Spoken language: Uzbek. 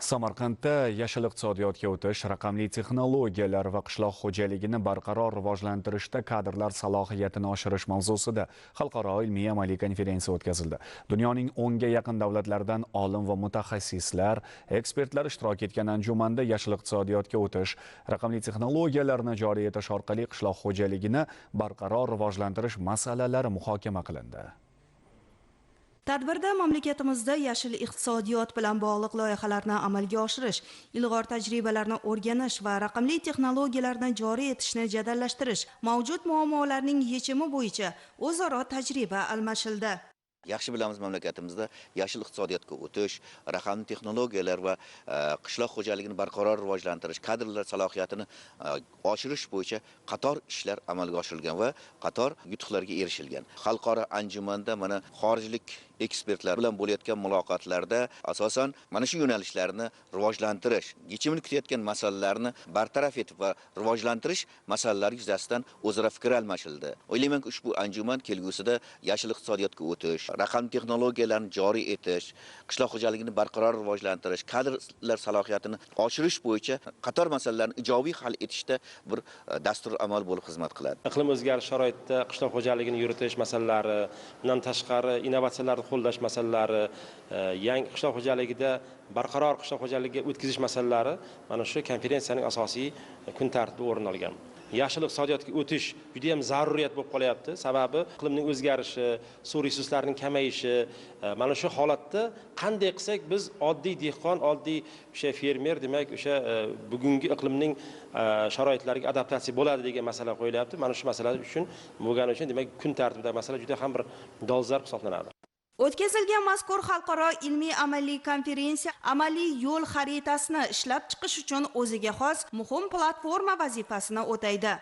Samarqandda yashil iqtisodiyotga o'tish, raqamli texnologiyalar va qishloq xo'jaligini barqaror rivojlantirishda kadrlar salohiyatini oshirish mavzusida xalqaro ilmiy-amaliy konferensiya o'tkazildi. Dunyoning 10 ga yaqin davlatlaridan olim va mutaxassislar, ekspertlar ishtirok etgan anjumanda yashil iqtisodiyotga o'tish, raqamli texnologiyalarni joriy etish orqali qishloq xo'jaligini barqaror rivojlantirish masalalari muhokama qilindi. Tadbirda mamlakatimizda yashil iqtisodiyot bilan bog'liq loyihalarni amalga oshirish, ilg'or tajribalarni o'rganish va raqamli texnologiyalarni joriy etishni jadallashtirish, mavjud muammolarning yechimi bo'yicha o'zaro tajriba almashildi. Yaxshi bilamiz, mamlakatimizda yashil iqtisodiyotga o'tish, raqamli texnologiyalar va qishloq xo'jaligini barqaror rivojlantirish, kadrlar salohiyatini oshirish bo'yicha qator ishlar amalga oshirilgan va qator yutuqlarga erishilgan. Xalqaro anjumanda mana xorijlik ekspertlar bilan bo'layotgan muloqotlarda asosan mana shu yo'nalishlarni rivojlantirish, yechimini kutayotgan masalalarni bartaraf etib va rivojlantirish masalalari yuzasidan o'zaro fikr almashildi. O'ylaymanki, ushbu anjuman kelgusida yashil iqtisodiyotga o'tish, raqamli texnologiyalarni joriy etish, qishloq xo'jaligini barqaror rivojlantirish, kadrlar salohiyatini oshirish bo'yicha qator masalalarni ijobiy hal etishda bir dastur amal bo'lib xizmat qiladi. Iqlim o'zgarishi sharoitida qishloq xo'jaligini yuritish masalalari, bundan tashqari innovatsiyalarni qo'llash masalalari, yangi qishloq xo'jaligida barqaror qishloq xo'jaligiga o'tkazish masalalari mana shu konferensiyaning asosiy kun tartibida o'rin olgan. Yashil iqtisodiyotga o'tish juda ham zaruriyat bo'lib qolyapti. Sababi iqlimning o'zgarishi, suv resurslarining kamayishi, mana shu holatda qanday qilsak biz oddiy dehqon, oddiy o'sha fermer, demak o'sha bugungi iqlimning sharoitlariga adaptatsiya bo'ladi degan masala qo'yilyapti. Mana shu masala uchun bo'lgani uchun demak kun tartibidagi masala juda ham bir dolzarb hisoblanadi. O'tkazilgan mazkur xalqaro ilmiy-amaliy konferensiya amaliy yo'l xaritasini ishlab chiqish uchun o'ziga xos muhim platforma vazifasini o'taydi.